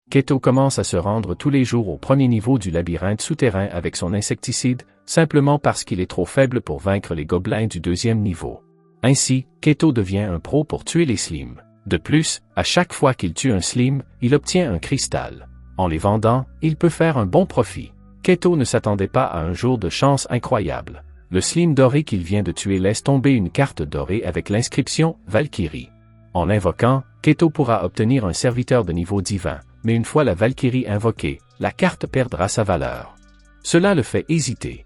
Keto commence à se rendre tous les jours au premier niveau du labyrinthe souterrain avec son insecticide, simplement parce qu'il est trop faible pour vaincre les gobelins du deuxième niveau. Ainsi, Keto devient un pro pour tuer les slimes. De plus, à chaque fois qu'il tue un slime, il obtient un cristal. En les vendant, il peut faire un bon profit. Keto ne s'attendait pas à un jour de chance incroyable. Le slime doré qu'il vient de tuer laisse tomber une carte dorée avec l'inscription « Valkyrie ». En l'invoquant, Keto pourra obtenir un serviteur de niveau divin, mais une fois la Valkyrie invoquée, la carte perdra sa valeur. Cela le fait hésiter.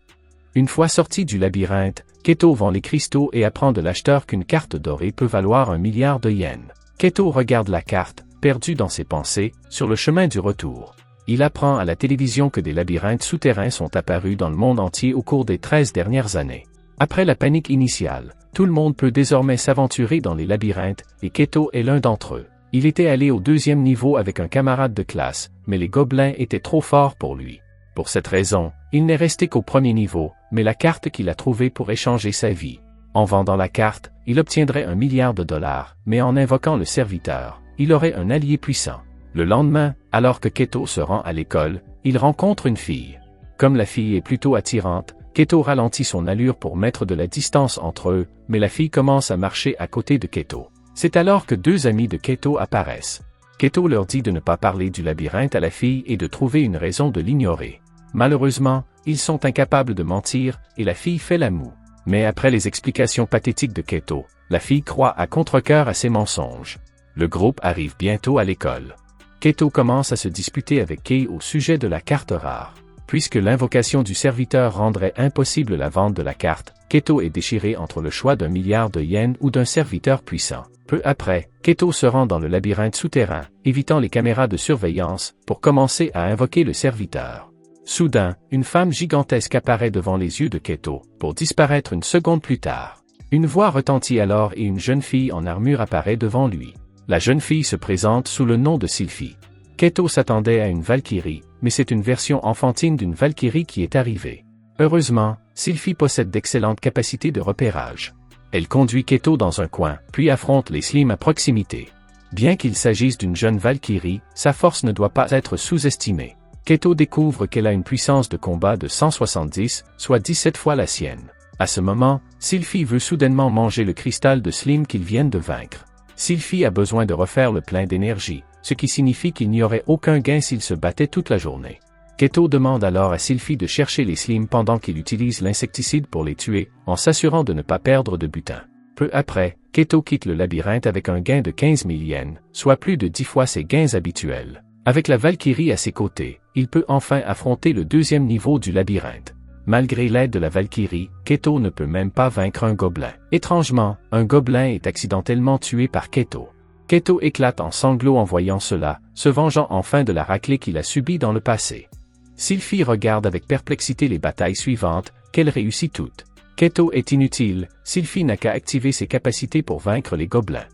Une fois sorti du labyrinthe, Keto vend les cristaux et apprend de l'acheteur qu'une carte dorée peut valoir 1 milliard de yens. Keto regarde la carte, perdu dans ses pensées, sur le chemin du retour. Il apprend à la télévision que des labyrinthes souterrains sont apparus dans le monde entier au cours des 13 dernières années. Après la panique initiale, tout le monde peut désormais s'aventurer dans les labyrinthes, et Keto est l'un d'entre eux. Il était allé au deuxième niveau avec un camarade de classe, mais les gobelins étaient trop forts pour lui. Pour cette raison, il n'est resté qu'au premier niveau, mais la carte qu'il a trouvée pourrait changer sa vie. En vendant la carte, il obtiendrait 1 milliard de dollars, mais en invoquant le serviteur, il aurait un allié puissant. Le lendemain, alors que Keto se rend à l'école, il rencontre une fille. Comme la fille est plutôt attirante, Keto ralentit son allure pour mettre de la distance entre eux, mais la fille commence à marcher à côté de Keto. C'est alors que 2 amis de Keto apparaissent. Keto leur dit de ne pas parler du labyrinthe à la fille et de trouver une raison de l'ignorer. Malheureusement, ils sont incapables de mentir, et la fille fait la moue. Mais après les explications pathétiques de Keto, la fille croit à contre-cœur à ses mensonges. Le groupe arrive bientôt à l'école. Keto commence à se disputer avec Kei au sujet de la carte rare. Puisque l'invocation du serviteur rendrait impossible la vente de la carte, Keto est déchiré entre le choix d'1 milliard de yens ou d'un serviteur puissant. Peu après, Keto se rend dans le labyrinthe souterrain, évitant les caméras de surveillance, pour commencer à invoquer le serviteur. Soudain, une femme gigantesque apparaît devant les yeux de Keto, pour disparaître une seconde plus tard. Une voix retentit alors et une jeune fille en armure apparaît devant lui. La jeune fille se présente sous le nom de Sylphie. Keto s'attendait à une Valkyrie, mais c'est une version enfantine d'une Valkyrie qui est arrivée. Heureusement, Sylphie possède d'excellentes capacités de repérage. Elle conduit Keto dans un coin, puis affronte les slimes à proximité. Bien qu'il s'agisse d'une jeune Valkyrie, sa force ne doit pas être sous-estimée. Keto découvre qu'elle a une puissance de combat de 170, soit 17 fois la sienne. À ce moment, Sylphie veut soudainement manger le cristal de slime qu'ils viennent de vaincre. Sylphie a besoin de refaire le plein d'énergie, ce qui signifie qu'il n'y aurait aucun gain s'il se battait toute la journée. Keto demande alors à Sylphie de chercher les slimes pendant qu'il utilise l'insecticide pour les tuer, en s'assurant de ne pas perdre de butin. Peu après, Keto quitte le labyrinthe avec un gain de 15 000 yens, soit plus de 10 fois ses gains habituels. Avec la Valkyrie à ses côtés, il peut enfin affronter le deuxième niveau du labyrinthe. Malgré l'aide de la Valkyrie, Keto ne peut même pas vaincre un gobelin. Étrangement, un gobelin est accidentellement tué par Keto. Keto éclate en sanglots en voyant cela, se vengeant enfin de la raclée qu'il a subie dans le passé. Sylphie regarde avec perplexité les batailles suivantes, qu'elle réussit toutes. Keto est inutile, Sylphie n'a qu'à activer ses capacités pour vaincre les gobelins.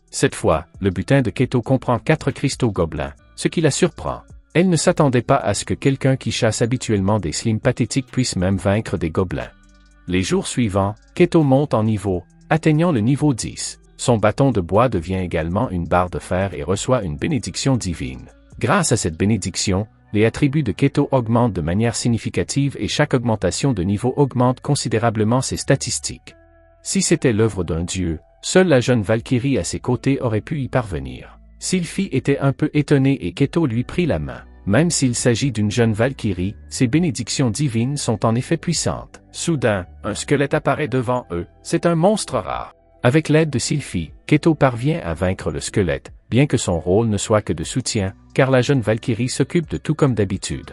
Cette fois, le butin de Keto comprend 4 cristaux gobelins, ce qui la surprend. Elle ne s'attendait pas à ce que quelqu'un qui chasse habituellement des slimes pathétiques puisse même vaincre des gobelins. Les jours suivants, Keto monte en niveau, atteignant le niveau 10. Son bâton de bois devient également une barre de fer et reçoit une bénédiction divine. Grâce à cette bénédiction, les attributs de Keto augmentent de manière significative et chaque augmentation de niveau augmente considérablement ses statistiques. Si c'était l'œuvre d'un dieu, seule la jeune Valkyrie à ses côtés aurait pu y parvenir. Sylphie était un peu étonnée et Keto lui prit la main. Même s'il s'agit d'une jeune Valkyrie, ses bénédictions divines sont en effet puissantes. Soudain, un squelette apparaît devant eux, c'est un monstre rare. Avec l'aide de Sylphie, Keto parvient à vaincre le squelette, bien que son rôle ne soit que de soutien, car la jeune Valkyrie s'occupe de tout comme d'habitude.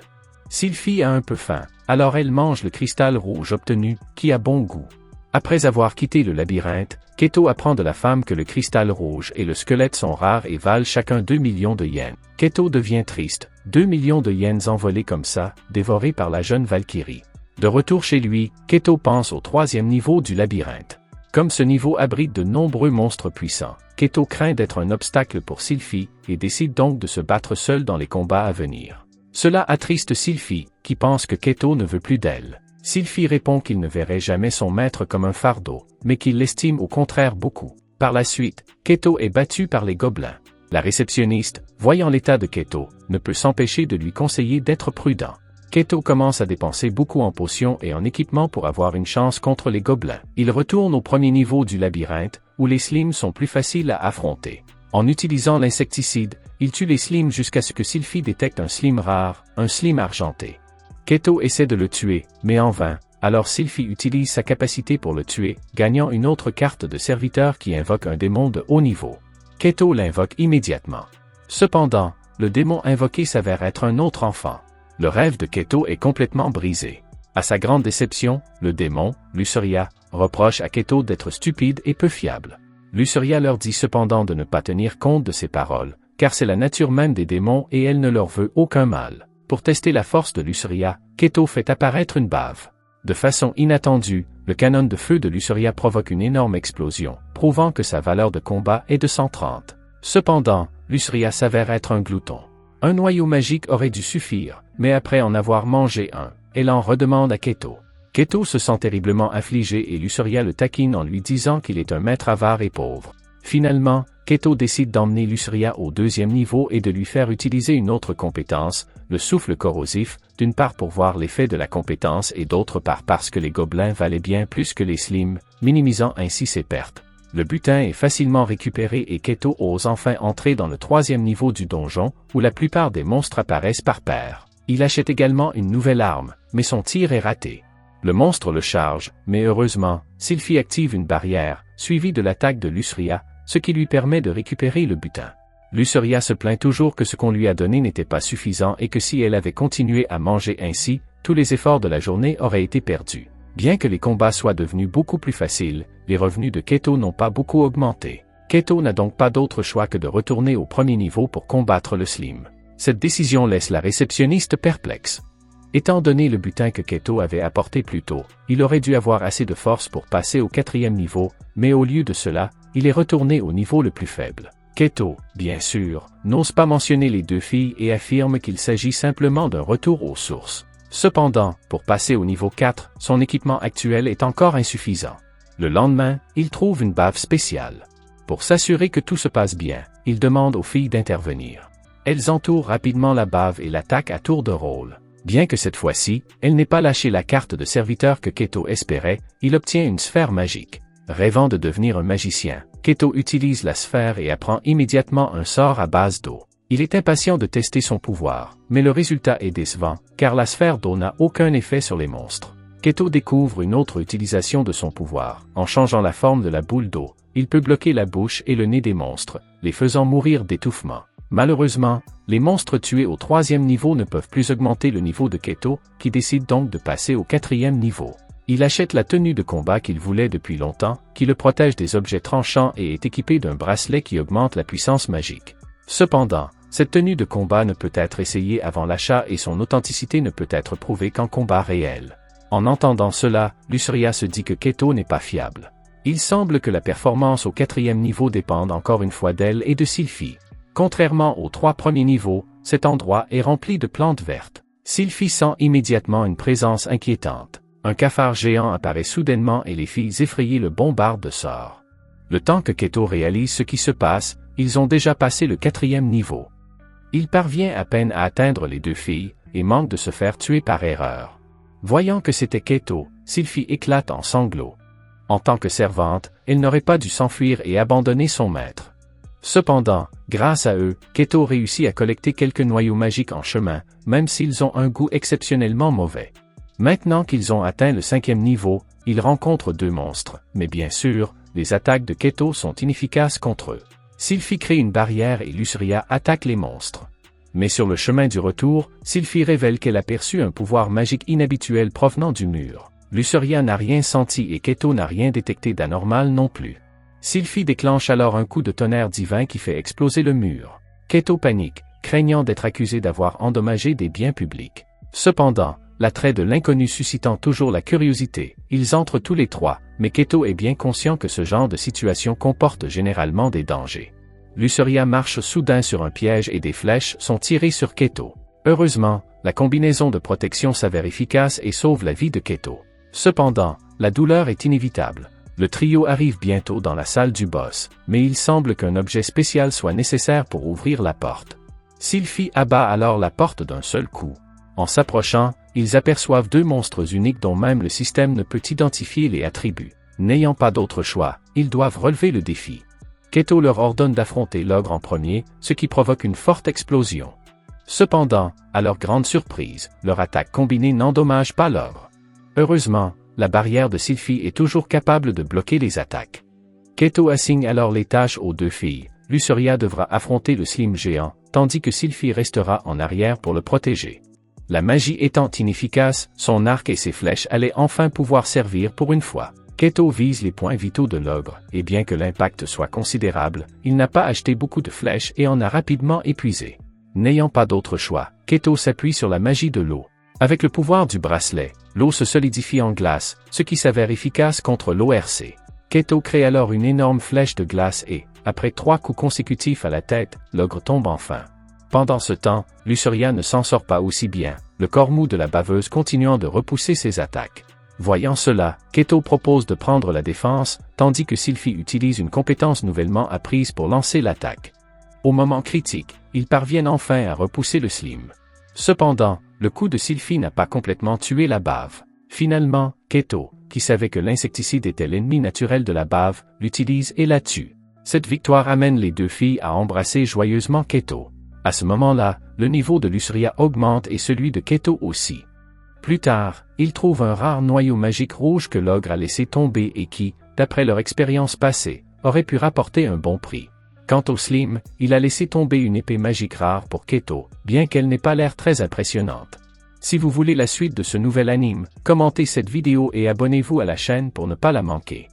Sylphie a un peu faim, alors elle mange le cristal rouge obtenu, qui a bon goût. Après avoir quitté le labyrinthe, Keto apprend de la femme que le cristal rouge et le squelette sont rares et valent chacun 2 millions de yens. Keto devient triste, 2 millions de yens envolés comme ça, dévorés par la jeune Valkyrie. De retour chez lui, Keto pense au 3e niveau du labyrinthe. Comme ce niveau abrite de nombreux monstres puissants, Keto craint d'être un obstacle pour Sylphie et décide donc de se battre seul dans les combats à venir. Cela attriste Sylphie, qui pense que Keto ne veut plus d'elle. Sylphie répond qu'il ne verrait jamais son maître comme un fardeau, mais qu'il l'estime au contraire beaucoup. Par la suite, Keto est battu par les gobelins. La réceptionniste, voyant l'état de Keto, ne peut s'empêcher de lui conseiller d'être prudent. Keto commence à dépenser beaucoup en potions et en équipements pour avoir une chance contre les gobelins. Il retourne au premier niveau du labyrinthe, où les slimes sont plus faciles à affronter. En utilisant l'insecticide, il tue les slimes jusqu'à ce que Sylphie détecte un slime rare, un slime argenté. Keto essaie de le tuer, mais en vain, alors Sylphie utilise sa capacité pour le tuer, gagnant une autre carte de serviteur qui invoque un démon de haut niveau. Keto l'invoque immédiatement. Cependant, le démon invoqué s'avère être un autre enfant. Le rêve de Keto est complètement brisé. À sa grande déception, le démon, Luceria, reproche à Keto d'être stupide et peu fiable. Luceria leur dit cependant de ne pas tenir compte de ses paroles, car c'est la nature même des démons et elle ne leur veut aucun mal. Pour tester la force de Luceria, Keto fait apparaître une bave. De façon inattendue, le canon de feu de Luceria provoque une énorme explosion, prouvant que sa valeur de combat est de 130. Cependant, Luceria s'avère être un glouton. Un noyau magique aurait dû suffire, mais après en avoir mangé un, elle en redemande à Keto. Keto se sent terriblement affligé et Luceria le taquine en lui disant qu'il est un maître avare et pauvre. Finalement, Keto décide d'emmener Luceria au deuxième niveau et de lui faire utiliser une autre compétence, le souffle corrosif, d'une part pour voir l'effet de la compétence et d'autre part parce que les gobelins valaient bien plus que les slimes, minimisant ainsi ses pertes. Le butin est facilement récupéré et Keto ose enfin entrer dans le troisième niveau du donjon, où la plupart des monstres apparaissent par paires. Il achète également une nouvelle arme, mais son tir est raté. Le monstre le charge, mais heureusement, Sylphie active une barrière, suivie de l'attaque de Luceria, ce qui lui permet de récupérer le butin. Luceria se plaint toujours que ce qu'on lui a donné n'était pas suffisant et que si elle avait continué à manger ainsi, tous les efforts de la journée auraient été perdus. Bien que les combats soient devenus beaucoup plus faciles, les revenus de Keto n'ont pas beaucoup augmenté. Keto n'a donc pas d'autre choix que de retourner au premier niveau pour combattre le slime. Cette décision laisse la réceptionniste perplexe. Étant donné le butin que Keto avait apporté plus tôt, il aurait dû avoir assez de force pour passer au quatrième niveau, mais au lieu de cela, il est retourné au niveau le plus faible. Keto, bien sûr, n'ose pas mentionner les deux filles et affirme qu'il s'agit simplement d'un retour aux sources. Cependant, pour passer au niveau 4, son équipement actuel est encore insuffisant. Le lendemain, il trouve une bave spéciale. Pour s'assurer que tout se passe bien, il demande aux filles d'intervenir. Elles entourent rapidement la bave et l'attaquent à tour de rôle. Bien que cette fois-ci, elle n'ait pas lâché la carte de serviteur que Keto espérait, il obtient une sphère magique. Rêvant de devenir un magicien, Keto utilise la sphère et apprend immédiatement un sort à base d'eau. Il est impatient de tester son pouvoir, mais le résultat est décevant, car la sphère d'eau n'a aucun effet sur les monstres. Keto découvre une autre utilisation de son pouvoir. En changeant la forme de la boule d'eau, il peut bloquer la bouche et le nez des monstres, les faisant mourir d'étouffement. Malheureusement, les monstres tués au troisième niveau ne peuvent plus augmenter le niveau de Keto, qui décide donc de passer au quatrième niveau. Il achète la tenue de combat qu'il voulait depuis longtemps, qui le protège des objets tranchants et est équipé d'un bracelet qui augmente la puissance magique. Cependant, cette tenue de combat ne peut être essayée avant l'achat et son authenticité ne peut être prouvée qu'en combat réel. En entendant cela, Luceria se dit que Keto n'est pas fiable. Il semble que la performance au quatrième niveau dépende encore une fois d'elle et de Sylphie. Contrairement aux 3 premiers niveaux, cet endroit est rempli de plantes vertes. Sylphie sent immédiatement une présence inquiétante. Un cafard géant apparaît soudainement et les filles effrayées le bombardent de sorts. Le temps que Keto réalise ce qui se passe, ils ont déjà passé le 4e niveau. Il parvient à peine à atteindre les 2 filles, et manque de se faire tuer par erreur. Voyant que c'était Keto, Sylphie éclate en sanglots. En tant que servante, elle n'aurait pas dû s'enfuir et abandonner son maître. Cependant, grâce à eux, Keto réussit à collecter quelques noyaux magiques en chemin, même s'ils ont un goût exceptionnellement mauvais. Maintenant qu'ils ont atteint le 5e niveau, ils rencontrent 2 monstres, mais bien sûr, les attaques de Keto sont inefficaces contre eux. Sylphie crée une barrière et Luceria attaque les monstres. Mais sur le chemin du retour, Sylphie révèle qu'elle a perçu un pouvoir magique inhabituel provenant du mur. Luceria n'a rien senti et Keto n'a rien détecté d'anormal non plus. Sylphie déclenche alors un coup de tonnerre divin qui fait exploser le mur. Keto panique, craignant d'être accusé d'avoir endommagé des biens publics. Cependant, l'attrait de l'inconnu suscitant toujours la curiosité, ils entrent tous les 3, mais Keto est bien conscient que ce genre de situation comporte généralement des dangers. Luceria marche soudain sur un piège et des flèches sont tirées sur Keto. Heureusement, la combinaison de protection s'avère efficace et sauve la vie de Keto. Cependant, la douleur est inévitable. Le trio arrive bientôt dans la salle du boss, mais il semble qu'un objet spécial soit nécessaire pour ouvrir la porte. Sylphie abat alors la porte d'un seul coup. En s'approchant, ils aperçoivent deux monstres uniques dont même le système ne peut identifier les attributs. N'ayant pas d'autre choix, ils doivent relever le défi. Keto leur ordonne d'affronter l'ogre en premier, ce qui provoque une forte explosion. Cependant, à leur grande surprise, leur attaque combinée n'endommage pas l'ogre. Heureusement, la barrière de Sylphie est toujours capable de bloquer les attaques. Keto assigne alors les tâches aux deux filles. Luceria devra affronter le slime géant, tandis que Sylphie restera en arrière pour le protéger. La magie étant inefficace, son arc et ses flèches allaient enfin pouvoir servir pour une fois. Keto vise les points vitaux de l'ogre, et bien que l'impact soit considérable, il n'a pas acheté beaucoup de flèches et en a rapidement épuisé. N'ayant pas d'autre choix, Keto s'appuie sur la magie de l'eau. Avec le pouvoir du bracelet, l'eau se solidifie en glace, ce qui s'avère efficace contre l'ORC. Keto crée alors une énorme flèche de glace et, après 3 coups consécutifs à la tête, l'ogre tombe enfin. Pendant ce temps, Luceria ne s'en sort pas aussi bien, le corps mou de la baveuse continuant de repousser ses attaques. Voyant cela, Keto propose de prendre la défense, tandis que Sylphie utilise une compétence nouvellement apprise pour lancer l'attaque. Au moment critique, ils parviennent enfin à repousser le slime. Cependant, le coup de Sylphie n'a pas complètement tué la bave. Finalement, Keto, qui savait que l'insecticide était l'ennemi naturel de la bave, l'utilise et la tue. Cette victoire amène les deux filles à embrasser joyeusement Keto. À ce moment-là, le niveau de Luceria augmente et celui de Keto aussi. Plus tard, ils trouvent un rare noyau magique rouge que l'ogre a laissé tomber et qui, d'après leur expérience passée, aurait pu rapporter un bon prix. Quant au slime, il a laissé tomber une épée magique rare pour Keto, bien qu'elle n'ait pas l'air très impressionnante. Si vous voulez la suite de ce nouvel anime, commentez cette vidéo et abonnez-vous à la chaîne pour ne pas la manquer.